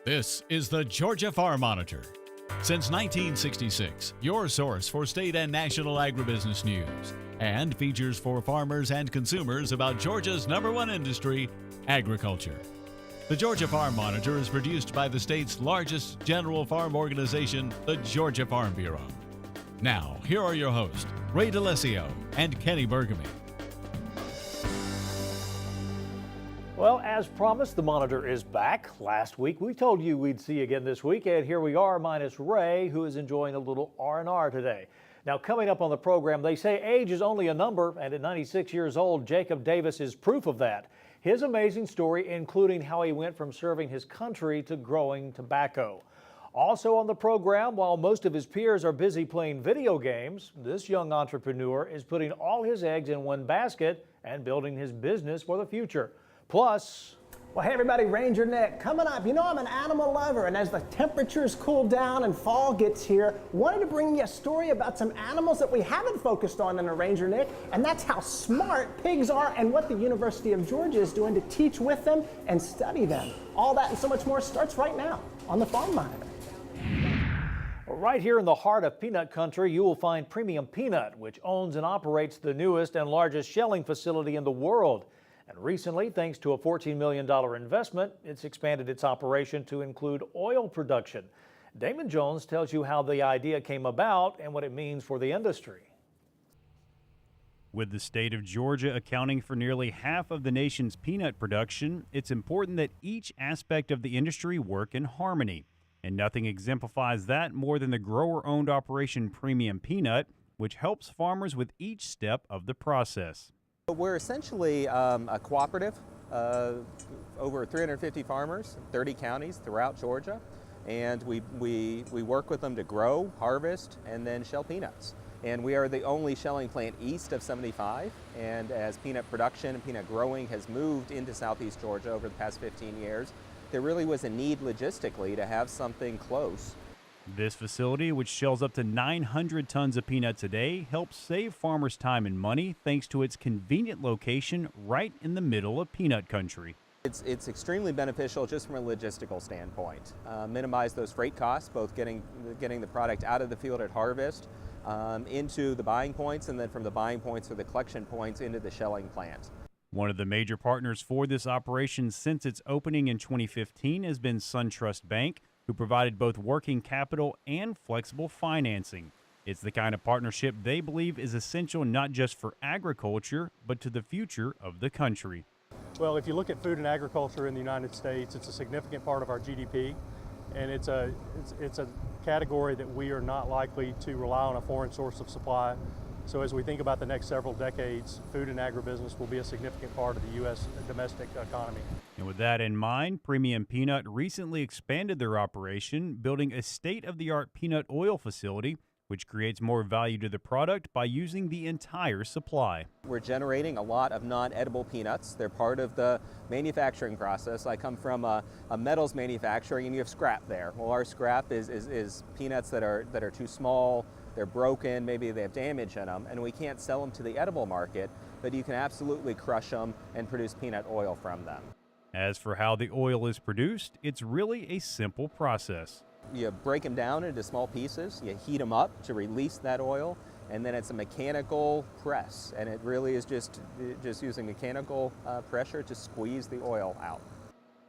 This is the Georgia Farm Monitor. Since 1966, your source for state and national agribusiness news, and features for farmers and consumers about Georgia's #1 industry, agriculture. The Georgia Farm Monitor is produced by the state's largest general farm organization, the Georgia Farm Bureau. Now, here are your hosts, Ray DeLisio and Kenny Bergamy. Well, as promised, the Monitor is back. Last week, we told you we'd see you again this week, and here we are, minus Ray, who is enjoying a little R&R today. Now, coming up on the program, they say age is only a number, and at 96 years old, Jacob Davis is proof of that. His amazing story, including how he went from serving his country to growing tobacco. Also on the program, while most of his peers are busy playing video games, this young entrepreneur is putting all his eggs in one basket and building his business for the future. Plus, well, hey everybody, Ranger Nick coming up. You know I'm an animal lover, and as the temperatures cool down and fall gets here, wanted to bring you a story about some animals that we haven't focused on in a Ranger Nick, and that's how smart pigs are and what the University of Georgia is doing to teach with them and study them. All that and so much more starts right now on the Farm Monitor. right here in the heart of peanut country, you will find Premium Peanut, which owns and operates the newest and largest shelling facility in the world. And recently, thanks to a $14 million investment, it's expanded its operation to include oil production. Damon Jones tells you how the idea came about and what it means for the industry. With the state of Georgia accounting for nearly half of the nation's peanut production, it's important that each aspect of the industry work in harmony. And nothing exemplifies that more than the grower-owned operation Premium Peanut, which helps farmers with each step of the process. We're essentially a cooperative, over 350 farmers, 30 counties throughout Georgia, and we work with them to grow, harvest, and then shell peanuts. And we are the only shelling plant east of 75, and as peanut production and peanut growing has moved into southeast Georgia over the past 15 years, there really was a need logistically to have something close. This facility, which shells up to 900 tons of peanuts a day, helps save farmers time and money thanks to its convenient location right in the middle of peanut country. It's extremely beneficial just from a logistical standpoint. Minimize those freight costs, both getting the product out of the field at harvest into the buying points, and then from the buying points or the collection points into the shelling plant. One of the major partners for this operation since its opening in 2015 has been SunTrust Bank, who provided both working capital and flexible financing. It's the kind of partnership they believe is essential not just for agriculture, but to the future of the country. Well, if you look at food and agriculture in the United States, it's a significant part of our GDP, and it's a category that we are not likely to rely on a foreign source of supply. So as we think about the next several decades, food and agribusiness will be a significant part of the U.S. domestic economy. And with that in mind, Premium Peanut recently expanded their operation, building a state-of-the-art peanut oil facility, which creates more value to the product by using the entire supply. We're generating a lot of non-edible peanuts. They're part of the manufacturing process. I come from a metals manufacturing, and you have scrap there. Well, our scrap is peanuts that are too small, they're broken, maybe they have damage in them, and we can't sell them to the edible market, but you can absolutely crush them and produce peanut oil from them. As for how the oil is produced, it's really a simple process. You break them down into small pieces, you heat them up to release that oil, and then it's a mechanical press, and it really is just using mechanical pressure to squeeze the oil out.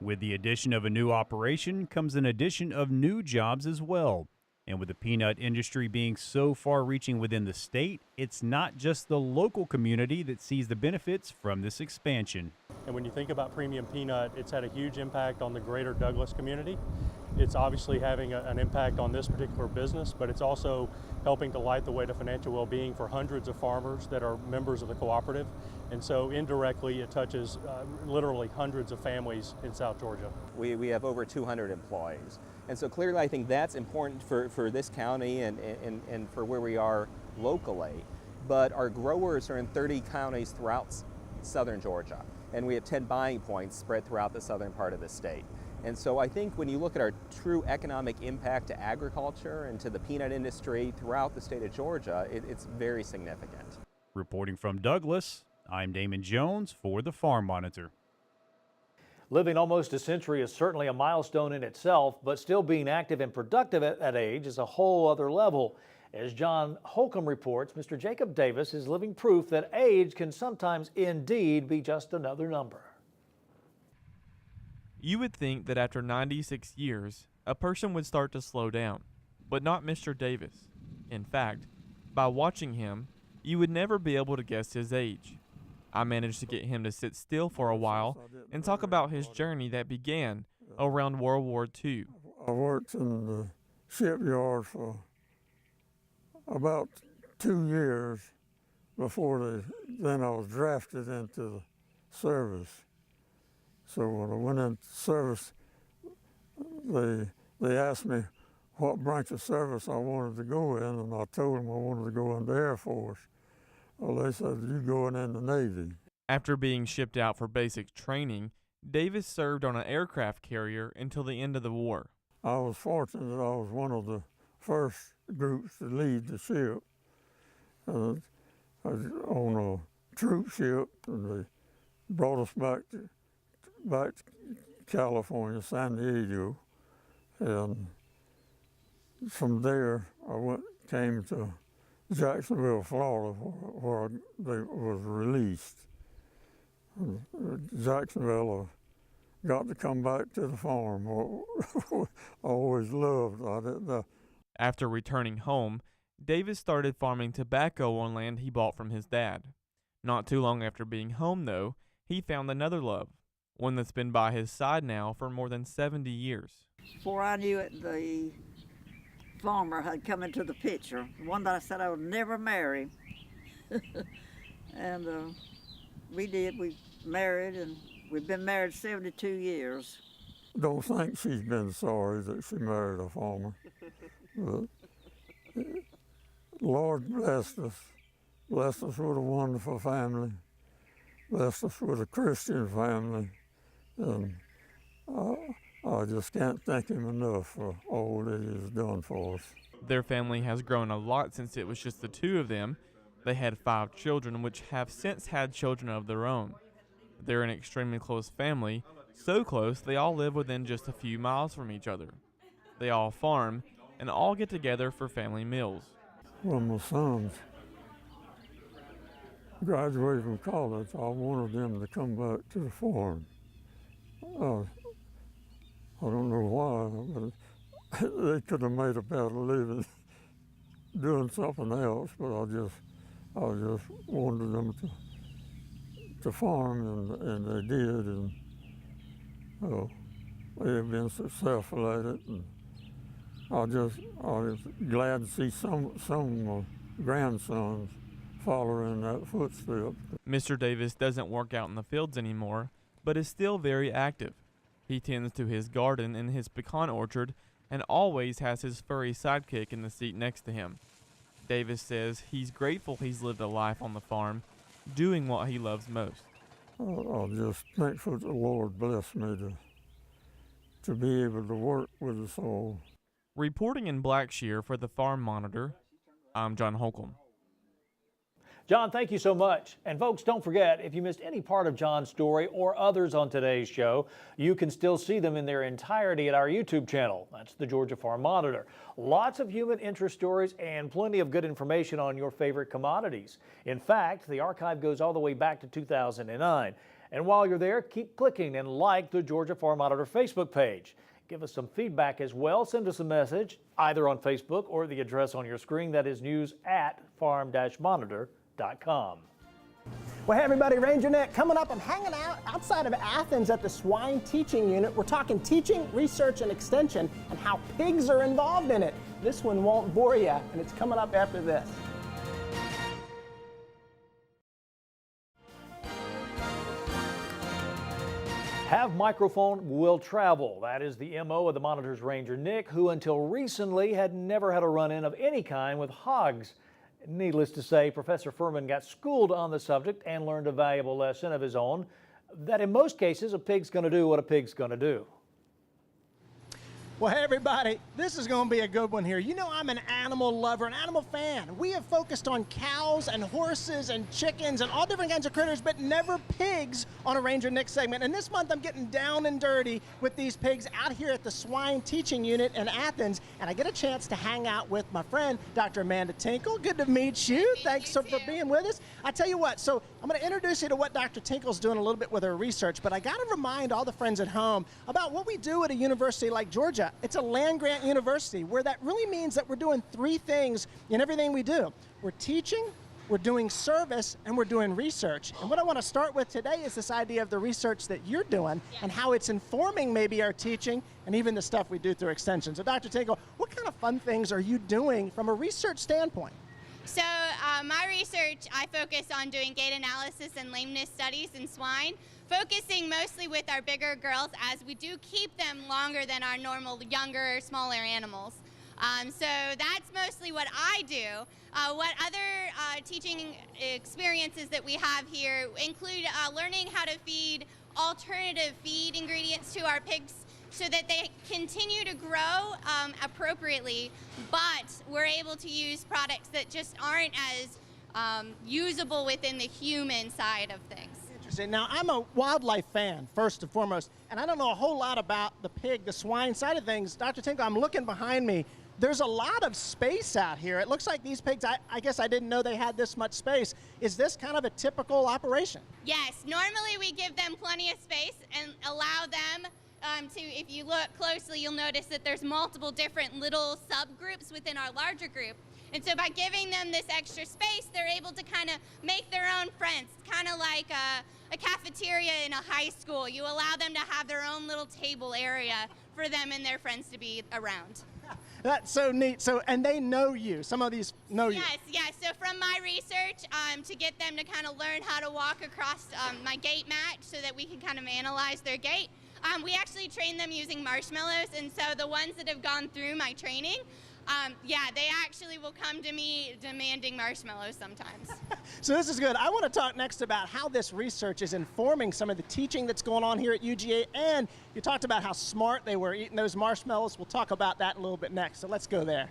With the addition of a new operation comes an addition of new jobs as well. And with the peanut industry being so far-reaching within the state, it's not just the local community that sees the benefits from this expansion. And when you think about Premium Peanut, it's had a huge impact on the greater Douglas community. It's obviously having an impact on this particular business, but it's also helping to light the way to financial well-being for hundreds of farmers that are members of the cooperative. And so indirectly, it touches literally hundreds of families in South Georgia. We have over 200 employees. And so clearly I think that's important for this county and for where we are locally. But our growers are in 30 counties throughout southern Georgia, and we have 10 buying points spread throughout the southern part of the state. And so I think when you look at our true economic impact to agriculture and to the peanut industry throughout the state of Georgia, it's very significant. Reporting from Douglas, I'm Damon Jones for the Farm Monitor. Living almost a century is certainly a milestone in itself, but still being active and productive at that age is a whole other level. As John Holcomb reports, Mr. Jacob Davis is living proof that age can sometimes indeed be just another number. You would think that after 96 years, a person would start to slow down, but not Mr. Davis. In fact, by watching him, you would never be able to guess his age. I managed to get him to sit still for a while and talk about his journey that began around World War II. I worked in the shipyard for about 2 years before then I was drafted into the service. So when I went into service, they asked me what branch of service I wanted to go in, and I told them I wanted to go in the Air Force. Well, they said, "You going in the Navy." After being shipped out for basic training, Davis served on an aircraft carrier until the end of the war. I was fortunate that I was one of the first groups to lead the ship. I was on a troop ship, and they brought us back to California, San Diego, and from there I came to Jacksonville, Florida, where they was released. Jacksonville, I got to come back to the farm. I always loved it. After returning home, Davis started farming tobacco on land he bought from his dad. Not too long after being home, though, he found another love, one that's been by his side now for more than 70 years. Before I knew it, the farmer had come into the picture, the one that I said I would never marry. And we did. We married, and we've been married 72 years. Don't think she's been sorry that she married a farmer. But Lord blessed us with a wonderful family, blessed us with a Christian family, and I just can't thank him enough for all that he has done for us. Their family has grown a lot since it was just the two of them. They had 5 children, which have since had children of their own. They're an extremely close family, so close they all live within just a few miles from each other. They all farm and all get together for family meals. When my sons graduated from college, I wanted them to come back to the farm. I don't know why, but they could have made a better living doing something else, but I just wanted them to farm, and they did, and they have been successful at it. And I was glad to see some grandsons following that footstep. Mr. Davis doesn't work out in the fields anymore, but is still very active. He tends to his garden and his pecan orchard and always has his furry sidekick in the seat next to him. Davis says he's grateful he's lived a life on the farm, doing what he loves most. I'm just thankful the Lord blessed me to be able to work with us all. Reporting in Blackshear for the Farm Monitor, I'm John Holcomb. John, thank you so much. And folks, don't forget, if you missed any part of John's story or others on today's show, you can still see them in their entirety at our YouTube channel. That's the Georgia Farm Monitor. Lots of human interest stories and plenty of good information on your favorite commodities. In fact, the archive goes all the way back to 2009. And while you're there, keep clicking and like the Georgia Farm Monitor Facebook page. Give us some feedback as well. Send us a message either on Facebook or the address on your screen, that is news@farm-monitor.com. Well, hey everybody, Ranger Nick coming up. I'm hanging out outside of Athens at the Swine Teaching Unit. We're talking teaching, research, and extension, and how pigs are involved in it. This one won't bore you, and it's coming up after this. Have microphone will travel. That is the MO of the Monitor's Ranger Nick, who until recently had never had a run-in of any kind with hogs. Needless to say, Professor Furman got schooled on the subject and learned a valuable lesson of his own, that in most cases a pig's going to do what a pig's going to do. Well, hey, everybody, this is going to be a good one here. You know I'm an animal lover, an animal fan. We have focused on cows and horses and chickens and all different kinds of critters, but never pigs on a Ranger Nick segment. And this month I'm getting down and dirty with these pigs out here at the swine teaching unit in Athens, and I get a chance to hang out with my friend, Dr. Amanda Tinkle. Good to meet you. Thanks for being with us. I tell you what, so I'm going to introduce you to what Dr. Tinkle's doing a little bit with her research, but I got to remind all the friends at home about what we do at a university like Georgia. It's a land-grant university where that really means that we're doing three things in everything we do. We're teaching, we're doing service, and we're doing research. And what I want to start with today is this idea of the research that you're doing and how it's informing maybe our teaching and even the stuff we do through extension. So Dr. Tinkle, what kind of fun things are you doing from a research standpoint? So my research, I focus on doing gait analysis and lameness studies in swine, focusing mostly with our bigger girls as we do keep them longer than our normal younger, smaller animals. So that's mostly what I do. What other teaching experiences that we have here include learning how to feed alternative feed ingredients to our pigs so that they continue to grow appropriately, but we're able to use products that just aren't as usable within the human side of things. Interesting. Now, I'm a wildlife fan, first and foremost, and I don't know a whole lot about the pig, the swine side of things. Dr. Tinkle, I'm looking behind me. There's a lot of space out here. It looks like these pigs, I guess I didn't know they had this much space. Is this kind of a typical operation? Yes, normally we give them plenty of space and allow them if you look closely, you'll notice that there's multiple different little subgroups within our larger group. And so by giving them this extra space, they're able to kind of make their own friends, kind of like a cafeteria in a high school. You allow them to have their own little table area for them and their friends to be around. That's so neat. So, and they know you. Some of these know you. Yes. So from my research, to get them to kind of learn how to walk across my gait mat so that we can kind of analyze their gait, we actually train them using marshmallows. And so the ones that have gone through my training, they actually will come to me demanding marshmallows sometimes. So this is good. I want to talk next about how this research is informing some of the teaching that's going on here at UGA, and you talked about how smart they were eating those marshmallows. We'll talk about that a little bit next, so let's go there.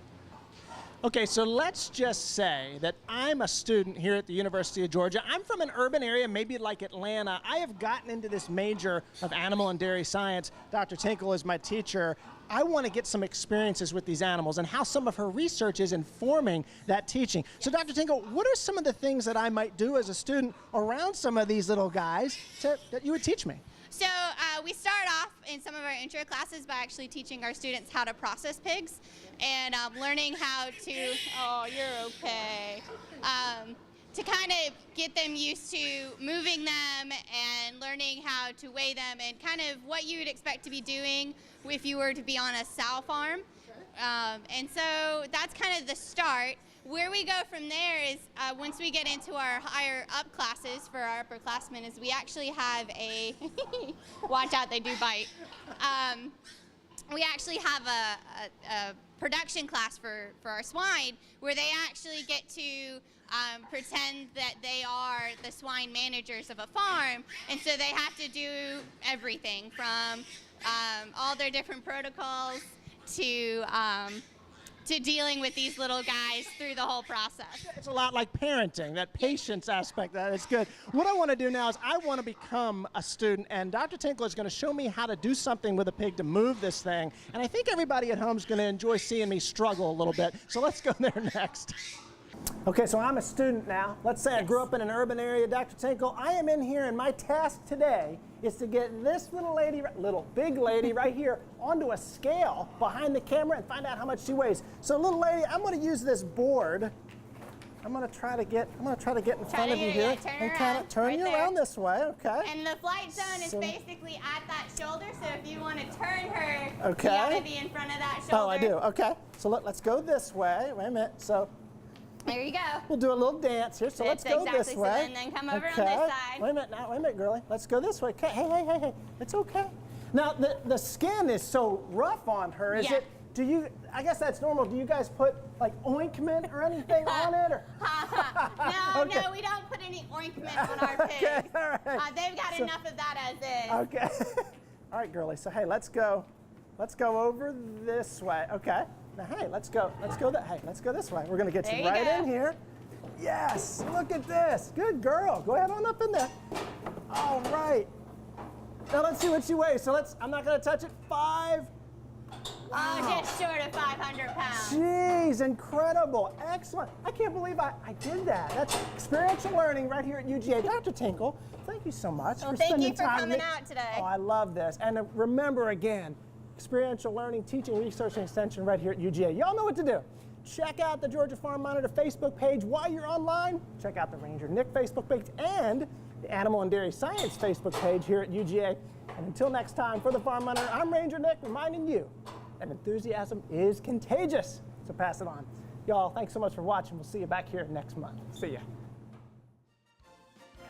Okay, so let's just say that I'm a student here at the University of Georgia. I'm from an urban area, maybe like Atlanta. I have gotten into this major of animal and dairy science. Dr. Tinkle is my teacher. I want to get some experiences with these animals and how some of her research is informing that teaching. So Dr. Tinkle, what are some of the things that I might do as a student around some of these little guys that you would teach me? So we start off in some of our intro classes by actually teaching our students how to process pigs and learning how to, oh, you're okay, to kind of get them used to moving them and learning how to weigh them and kind of what you would expect to be doing if you were to be on a sow farm. And so that's kind of the start. Where we go from there is once we get into our higher up classes for our upperclassmen is we actually have a, watch out, they do bite. We actually have a production class for our swine where they actually get to pretend that they are the swine managers of a farm, and so they have to do everything from all their different protocols to dealing with these little guys through the whole process. It's a lot like parenting, that patience aspect, that is good. What I want to do now is I want to become a student, and Dr. Tinkle is going to show me how to do something with a pig to move this thing, and I think everybody at home is going to enjoy seeing me struggle a little bit, so let's go there next. Okay, so I'm a student now. Let's say I grew up in an urban area, Dr. Tinkle. I am in here, and my task today is to get this big lady right here onto a scale behind the camera and find out how much she weighs. So, little lady, I'm going to use this board. I'm going to try to get in front of you here and kind of turn you around this way. Okay. And the flight zone is basically at that shoulder. So if you want to turn her, okay, you got to be in front of that shoulder. Oh, I do. Okay. So let's go this way. Wait a minute. So. There you go. We'll do a little dance here, so let's go this way. So then come over on this side. Wait a minute, girlie. Let's go this way. Okay. Hey. It's okay. Now, the skin is so rough on her. Is it? I guess that's normal. Do you guys put like ointment or anything on it? Or? No, we don't put any ointment on our pigs. Okay, all right. They've got enough of that as is. Okay. All right, girlie. So hey, let's go Let's go over this way. Okay. Now, hey, let's go this way. We're gonna get you right in here. Yes, look at this. Good girl. Go ahead on up in there. All right. Now let's see what she weighs. So I'm not gonna touch it. 5. Oh, just short of 500 pounds. Jeez, incredible. Excellent. I can't believe I did that. That's experiential learning right here at UGA. Dr. Tinkle, thank you so much Well, for thank spending you for time coming with me. out today. Oh, I love this. And remember again, experiential learning, teaching, research, and extension right here at UGA. Y'all know what to do. Check out the Georgia Farm Monitor Facebook page while you're online. Check out the Ranger Nick Facebook page and the Animal and Dairy Science Facebook page here at UGA. And until next time, for the Farm Monitor, I'm Ranger Nick reminding you that enthusiasm is contagious. So pass it on. Y'all, thanks so much for watching. We'll see you back here next month. See ya.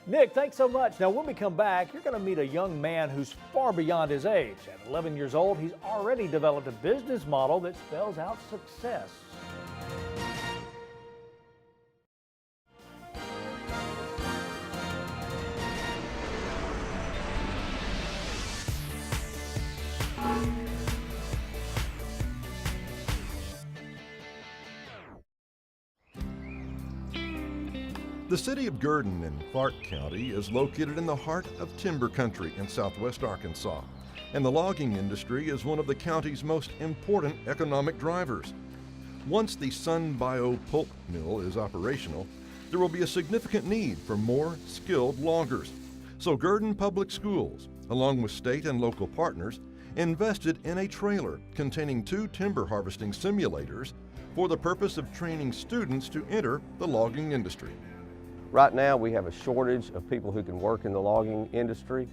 Nick, thanks so much. Now, when we come back, you're going to meet a young man who's far beyond his age. At 11 years old, he's already developed a business model that spells out success. The city of Gurdon in Clark County is located in the heart of timber country in southwest Arkansas, and the logging industry is one of the county's most important economic drivers. Once the Sun Bio pulp mill is operational, there will be a significant need for more skilled loggers. So Gurdon Public Schools, along with state and local partners, invested in a trailer containing 2 timber harvesting simulators for the purpose of training students to enter the logging industry. Right now we have a shortage of people who can work in the logging industry.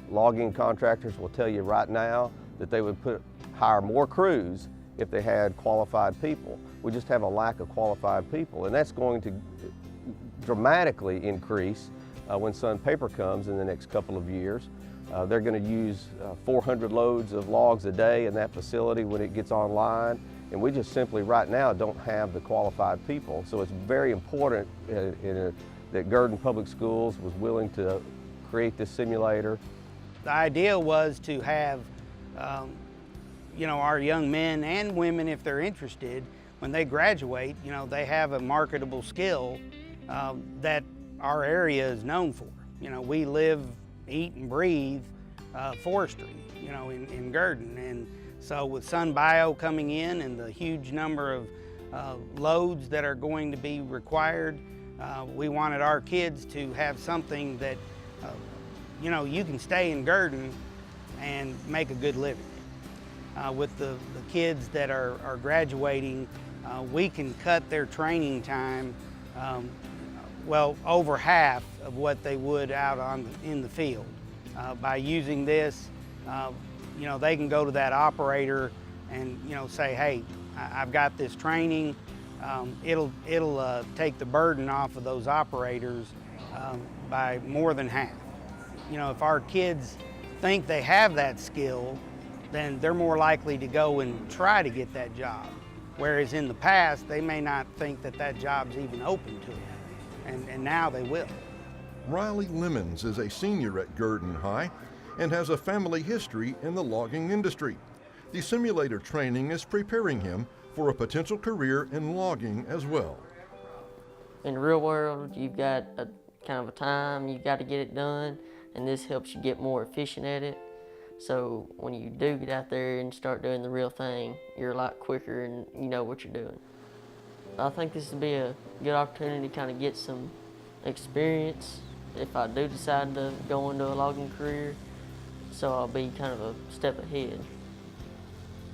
Logging contractors will tell you right now that they would hire more crews if they had qualified people. We just have a lack of qualified people, and that's going to dramatically increase when Sun Paper comes in the next couple of years. They're going to use 400 loads of logs a day in that facility when it gets online. And we just simply right now don't have the qualified people. So it's very important that Gurdon Public Schools was willing to create this simulator. The idea was to have our young men and women, if they're interested, when they graduate, they have a marketable skill that our area is known for. We live, eat, and breathe forestry, in Gurdon. And so with Sun Bio coming in and the huge number of loads that are going to be required, we wanted our kids to have something that, you can stay in Gurdon and make a good living. With the kids that are graduating, we can cut their training time, over half of what they would out in the field. By using this, they can go to that operator and say, hey, I've got this training. It'll take the burden off of those operators by more than half. If our kids think they have that skill, then they're more likely to go and try to get that job. Whereas in the past, they may not think that job's even open to them, and now they will. Riley Lemons is a senior at Gurdon High and has a family history in the logging industry. The simulator training is preparing him for a potential career in logging as well. In the real world, you've got a kind of a time, you've got to get it done, and this helps you get more efficient at it. So when you do get out there and start doing the real thing, you're a lot quicker and you know what you're doing. I think this would be a good opportunity to kind of get some experience if I do decide to go into a logging career, so I'll be kind of a step ahead.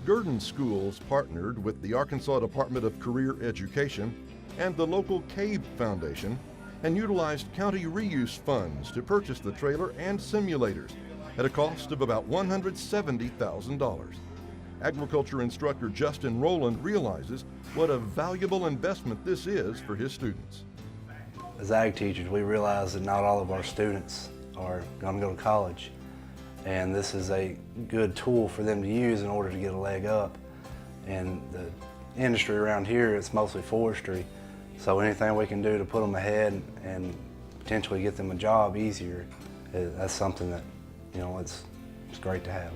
Gurdon Schools partnered with the Arkansas Department of Career Education and the local CAVE Foundation and utilized county reuse funds to purchase the trailer and simulators at a cost of about $170,000. Agriculture instructor Justin Rowland realizes what a valuable investment this is for his students. As ag teachers, we realize that not all of our students are going to go to college, and this is a good tool for them to use in order to get a leg up. And the industry around here, it's mostly forestry, so anything we can do to put them ahead and potentially get them a job easier, that's something that, it's great to have.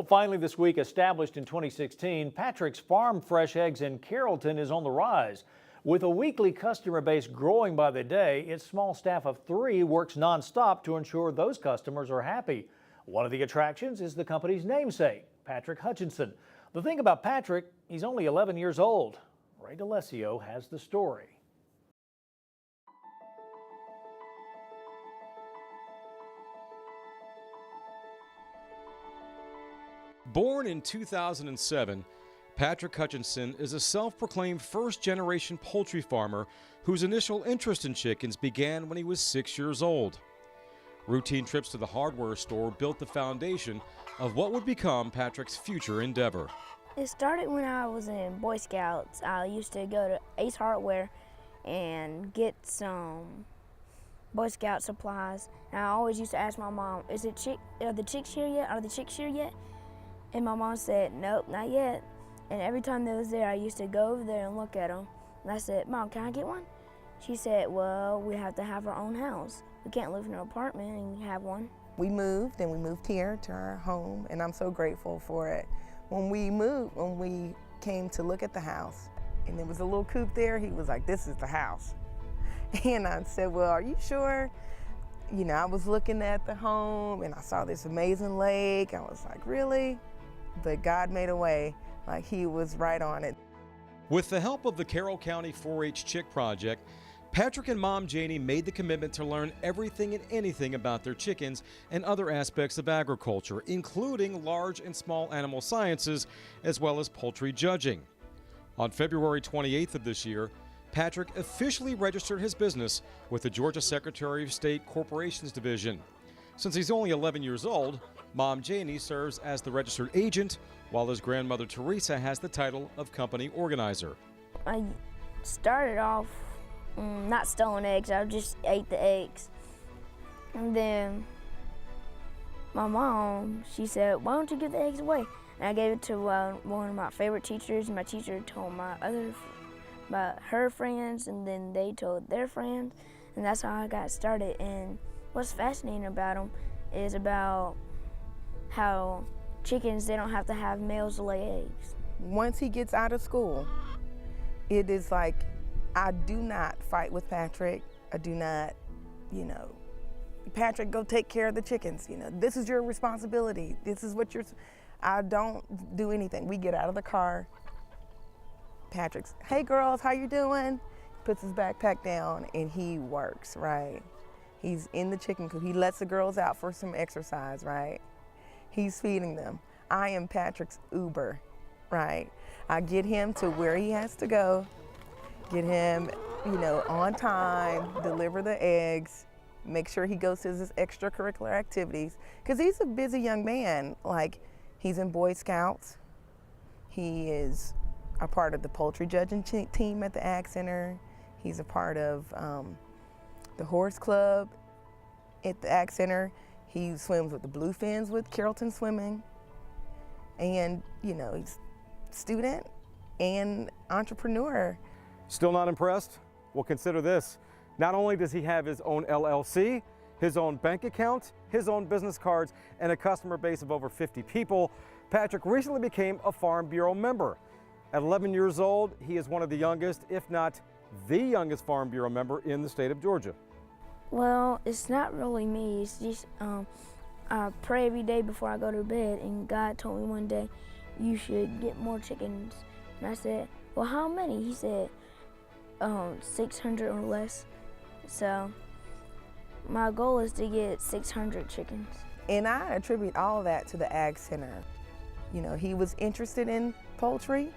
Well, finally this week, established in 2016, Patrick's Farm Fresh Eggs in Carrollton is on the rise. With a weekly customer base growing by the day, its small staff of 3 works nonstop to ensure those customers are happy. One of the attractions is the company's namesake, Patrick Hutchinson. The thing about Patrick, he's only 11 years old. Ray DeLessio has the story. Born in 2007, Patrick Hutchinson is a self-proclaimed first-generation poultry farmer whose initial interest in chickens began when he was 6 years old. Routine trips to the hardware store built the foundation of what would become Patrick's future endeavor. It started when I was in Boy Scouts. I used to go to Ace Hardware and get some Boy Scout supplies. And I always used to ask my mom, are the chicks here yet? Are the chicks here yet? And my mom said, nope, not yet. And every time they was there, I used to go over there and look at them. And I said, Mom, can I get one? She said, well, we have to have our own house. We can't live in an apartment and have one. We moved here to our home, and I'm so grateful for it. When we came to look at the house, and there was a little coop there, he was like, this is the house. And I said, well, are you sure? You know, I was looking at the home, and I saw this amazing lake. I was like, really? But God made a way, like he was right on it. With the help of the Carroll County 4-H Chick Project, Patrick and Mom Janie made the commitment to learn everything and anything about their chickens and other aspects of agriculture, including large and small animal sciences, as well as poultry judging. On February 28th of this year, Patrick officially registered his business with the Georgia Secretary of State Corporations Division. Since he's only 11 years old, Mom Janie serves as the registered agent, while his grandmother Teresa has the title of company organizer. I started off not stealing eggs, I just ate the eggs. And then my mom, she said, why don't you give the eggs away? And I gave it to one of my favorite teachers. My teacher told about her friends, and then they told their friends, and that's how I got started. And what's fascinating about them is about how chickens, they don't have to have males to lay eggs. Once he gets out of school, it is like, I do not fight with Patrick. I do not, Patrick, go take care of the chickens. This is your responsibility. This is what I don't do anything. We get out of the car. Patrick's, hey girls, how you doing? Puts his backpack down and he works, right? He's in the chicken coop. He lets the girls out for some exercise, right? He's feeding them. I am Patrick's Uber, right? I get him to where he has to go, get him, on time, deliver the eggs, make sure he goes to his extracurricular activities, because he's a busy young man. Like, he's in Boy Scouts. He is a part of the poultry judging team at the Ag Center. He's a part of the horse club at the Ag Center. He swims with the Bluefins with Carrollton Swimming. And, he's a student and entrepreneur. Still not impressed? Well, consider this. Not only does he have his own LLC, his own bank account, his own business cards, and a customer base of over 50 people, Patrick recently became a Farm Bureau member. At 11 years old, he is one of the youngest, if not the youngest Farm Bureau member in the state of Georgia. Well, it's not really me. It's just I pray every day before I go to bed, and God told me one day, you should get more chickens. And I said, well, how many? He said, 600 or less. So my goal is to get 600 chickens. And I attribute all of that to the Ag Center. He was interested in poultry,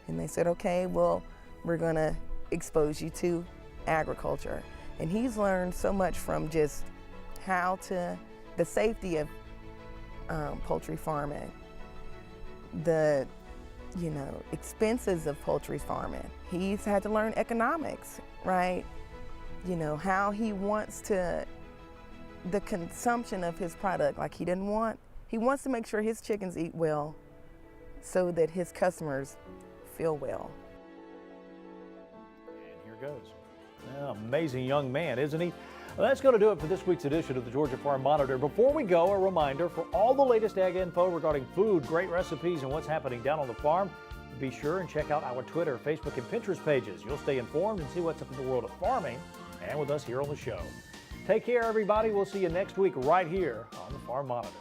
and they said, okay, well, we're gonna expose you to agriculture. And he's learned so much from just the safety of poultry farming, the expenses of poultry farming. He's had to learn economics, right? How he wants the consumption of his product. Like, he wants to make sure his chickens eat well so that his customers feel well. And here goes. Amazing young man, isn't he? Well, that's going to do it for this week's edition of the Georgia Farm Monitor. Before we go, a reminder for all the latest ag info regarding food, great recipes, and what's happening down on the farm, be sure and check out our Twitter, Facebook, and Pinterest pages. You'll stay informed and see what's up in the world of farming and with us here on the show. Take care, everybody. We'll see you next week right here on the Farm Monitor.